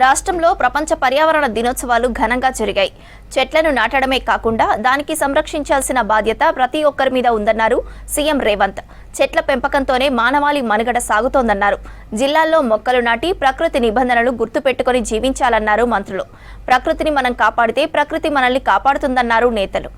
రాష్ట్రంలో ప్రపంచ పర్యావరణ దినోత్సవాలు ఘనంగా జరిగాయి. చెట్లను నాటడమే కాకుండా దానికి సంరక్షించాల్సిన బాధ్యత ప్రతి ఒక్కరి మీద ఉందన్నారు సీఎం రేవంత్. చెట్ల పెంపకంతోనే మానవాళి మనుగడ సాగుతోందన్నారు. జిల్లాల్లో మొక్కలు నాటి ప్రకృతి నిబంధనలు గుర్తుపెట్టుకుని జీవించాలన్నారు మంత్రులు. ప్రకృతిని మనం కాపాడితే ప్రకృతి మనల్ని కాపాడుతుందన్నారు నేతలు.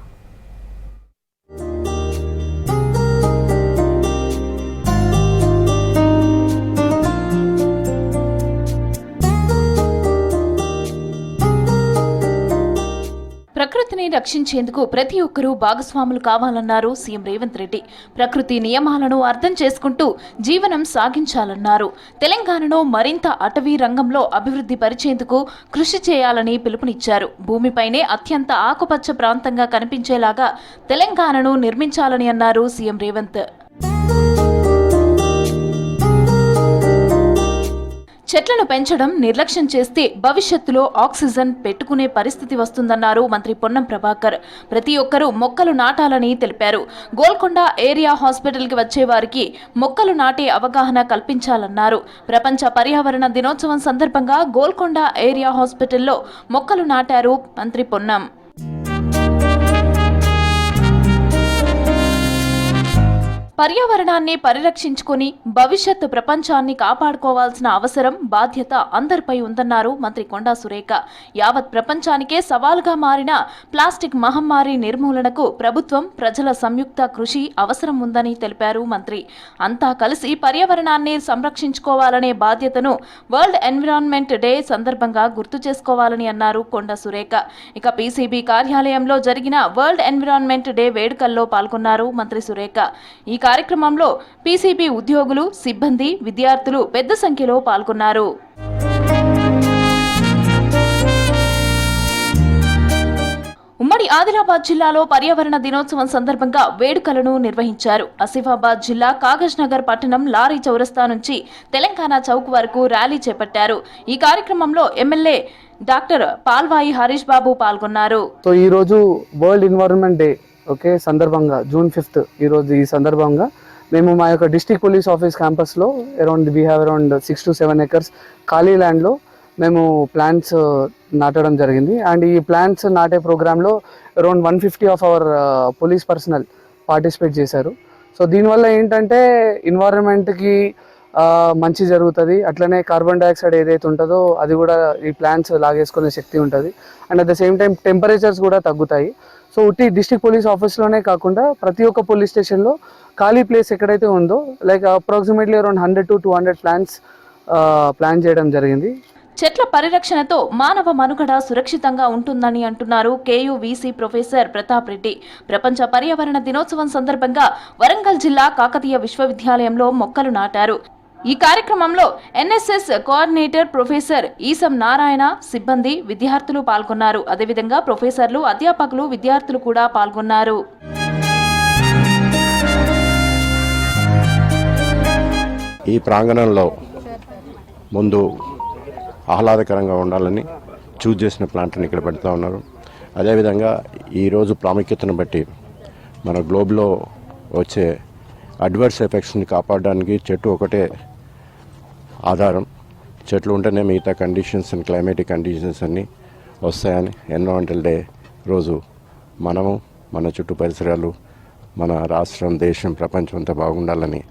ప్రకృతిని రక్షించేందుకు ప్రతి ఒక్కరూ భాగస్వాములు కావాలన్నారు సీఎం రేవంత్ రెడ్డి. ప్రకృతి నియమాలను అర్థం చేసుకుంటూ జీవనం సాగించాలన్నారు. తెలంగాణను మరింత అటవీ రంగంలో అభివృద్ధి పరిచేందుకు కృషి చేయాలని పిలుపునిచ్చారు. భూమిపైనే అత్యంత ఆకుపచ్చ ప్రాంతంగా కనిపించేలాగా తెలంగాణను నిర్మించాలని అన్నారు సీఎం రేవంత్. చెట్లను పెంచడం నిర్లక్ష్యం చేస్తే భవిష్యత్తులో ఆక్సిజన్ పెట్టుకునే పరిస్థితి వస్తుందన్నారు మంత్రి పొన్నం ప్రభాకర్. ప్రతి ఒక్కరూ మొక్కలు నాటాలని తెలిపారు. గోల్కొండ ఏరియా హాస్పిటల్కి వచ్చే వారికి మొక్కలు నాటే అవగాహన కల్పించాలన్నారు. ప్రపంచ పర్యావరణ దినోత్సవం సందర్భంగా గోల్కొండ ఏరియా హాస్పిటల్లో మొక్కలు నాటారు మంత్రి పొన్నం. పర్యావరణాన్ని పరిరక్షించుకుని భవిష్యత్తు ప్రపంచాన్ని కాపాడుకోవాల్సిన అవసరం, బాధ్యత అందరిపై ఉందన్నారు మంత్రి కొండా సురేఖ. యావత్ ప్రపంచానికే సవాల్గా మారిన ప్లాస్టిక్ మహమ్మారి నిర్మూలనకు ప్రభుత్వం, ప్రజల సంయుక్త కృషి అవసరం ఉందని తెలిపారు మంత్రి. అంతా కలిసి పర్యావరణాన్ని సంరక్షించుకోవాలనే బాధ్యతను వరల్డ్ ఎన్విరాన్మెంట్ డే సందర్భంగా గుర్తు చేసుకోవాలని అన్నారు కొండా సురేఖ. ఇక పీసీబీ కార్యాలయంలో జరిగిన వరల్డ్ ఎన్విరాన్మెంట్ డే వేడుకల్లో పాల్గొన్నారు మంత్రి సురేఖ. ఈ కార్యక్రమంలో పీసీబీ ఉద్యోగులు, సిబ్బంది, విద్యార్థులు పెద్ద సంఖ్యలో పాల్గొన్నారు. ఉమ్మడి ఆదిలాబాద్ జిల్లాలో పర్యావరణ దినోత్సవం సందర్భంగా వేడుకలను నిర్వహించారు. ఆసిఫాబాద్ జిల్లా కాగజ్ నగర్ పట్టణం లారీ చౌరస్తా నుంచి తెలంగాణ చౌక్ వరకు ర్యాలీ చేపట్టారు. ఈ కార్యక్రమంలో ఎమ్మెల్యే డాక్టర్ పాల్వాయి హరీష్ బాబు పాల్గొన్నారు. ఈ రోజు వరల్డ్ ఎన్విరాన్మెంట్ డే సందర్భంగా జూన్ 5 ఈ సందర్భంగా మేము మా యొక్క డిస్ట్రిక్ట్ పోలీస్ ఆఫీస్ క్యాంపస్లో we have around 6 to 7 acres ఖాళీ ల్యాండ్లో మేము ప్లాంట్స్ నాటడం జరిగింది. అండ్ ఈ ప్లాంట్స్ నాటే ప్రోగ్రాంలో around 150 of our police personnel participate చేశారు. సో దీనివల్ల ఏంటంటే ఎన్విరాన్మెంట్కి మంచి జరుగుతుంది. అట్లనే కార్బన్ డైఆక్సైడ్ ఏదైతే ఉంటుందో అది కూడా ఈ ప్లాంట్స్ లాగేసుకునే శక్తి ఉంటుంది. And at the same time temperatures కూడా తగ్గుతాయి. సో ఉట్టి డిస్ట్రిక్ట్ పోలీస్ ఆఫీస్లోనే కాకుండా ప్రతి ఒక్క పోలీస్ స్టేషన్లో ఖాళీ ప్లేస్ ఎక్కడైతే ఉందో like approximately around 100 to 200 plants plan చేయడం జరిగింది. చెట్ల పరిరక్షణతో మానవ మనుగడ సురక్షితంగా ఉంటుందని అంటున్నారు కేయూవీసీ ప్రొఫెసర్ ప్రతాప్ రెడ్డి. ప్రపంచ పర్యావరణ దినోత్సవం సందర్భంగా వరంగల్ జిల్లా కాకతీయ విశ్వవిద్యాలయంలో మొక్కలు నాటారు. ఈ కార్యక్రమంలో NSS coordinator professor Eesam Narayana, సిబ్బంది, విద్యార్థులు పాల్గొన్నారు. అదేవిధంగా ప్రొఫెసర్లు, అధ్యాపకులు, విద్యార్థులు కూడా పాల్గొన్నారు. ఈ ప్రాంగణంలో ముందు ఆహ్లాదకరంగా ఉండాలని చూజ్ చేసిన ప్లాంట్ని ఇక్కడ పెడతా ఉన్నారు. అదేవిధంగా ఈరోజు ప్రాముఖ్యతను బట్టి మన గ్లోబ్లో వచ్చే అడ్వర్స్ ఎఫెక్ట్స్ని కాపాడడానికి చెట్టు ఒకటే ఆధారం. చెట్లు ఉంటేనే మిగతా కండిషన్స్ అండ్ క్లైమేటిక్ కండిషన్స్ అన్నీ వస్తాయని ఎన్విరాన్మెంటల్ డే రోజు మనము, మన చుట్టూ పరిసరాలు, మన రాష్ట్రం, దేశం, ప్రపంచం అంతా బాగుండాలని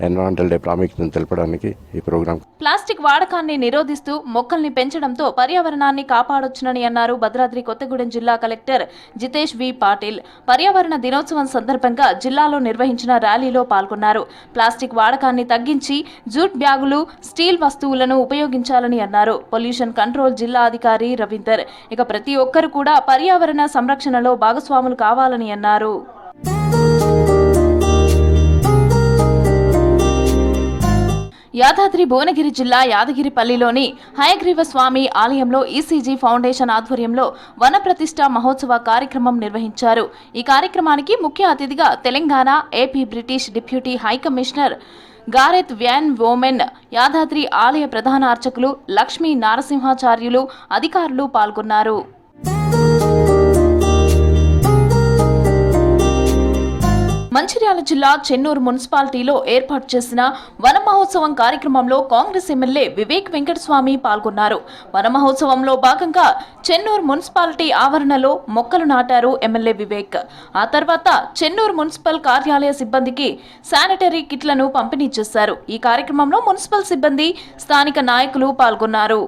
ఎన్విరాన్మెంటల్ డే ప్రాముఖ్యతను తెలపడానికి ఈ ప్రోగ్రాం. ప్లాస్టిక్ వాడకాన్ని నిరోధిస్తూ మొక్కల్ని పెంచడంతో పర్యావరణాన్ని కాపాడొచ్చునని అన్నారు భద్రాద్రి కొత్తగూడెం జిల్లా కలెక్టర్ జితేష్ వి పాటిల్. పర్యావరణ దినోత్సవం సందర్భంగా జిల్లాలో నిర్వహించిన ర్యాలీలో పాల్గొన్నారు. ప్లాస్టిక్ వాడకాన్ని తగ్గించి జూట్ బ్యాగులు, స్టీల్ వస్తువులను ఉపయోగించాలని అన్నారు. పొల్యూషన్ కంట్రోల్ జిల్లా అధికారి రవీందర్. ఇక ప్రతి ఒక్కరు కూడా పర్యావరణ సంరక్షణలో భాగస్వాములు కావాలని అన్నారు. యాదాద్రి భువనగిరి జిల్లా యాదగిరిపల్లిలోని హయగ్రీవ స్వామి ఆలయంలో ఈసీజీ ఫౌండేషన్ ఆధ్వర్యంలో వనప్రతిష్ఠ మహోత్సవ కార్యక్రమం నిర్వహించారు. ఈ కార్యక్రమానికి ముఖ్య అతిథిగా Telangana, AP British deputy high commissioner Gareth Wynn Owen, యాదాద్రి ఆలయ ప్రధాన అర్చకులు లక్ష్మీ నారసింహాచార్యులు, అధికారులు పాల్గొన్నారు. మంచిర్యాల జిల్లా చెన్నూరు మున్సిపాలిటీలో ఏర్పాటు చేసిన వన మహోత్సవం కార్యక్రమంలో కాంగ్రెస్ ఎమ్మెల్యే వివేక్ వెంకటస్వామి పాల్గొన్నారు. వన మహోత్సవంలో భాగంగా చెన్నూరు మున్సిపాలిటీ ఆవరణలో మొక్కలు నాటారు ఎమ్మెల్యే వివేక్. ఆ తర్వాత చెన్నూరు మున్సిపల్ కార్యాలయ సిబ్బందికి శానిటరీ కిట్లను పంపిణీ చేశారు. ఈ కార్యక్రమంలో మున్సిపల్ సిబ్బంది, స్థానిక నాయకులు పాల్గొన్నారు.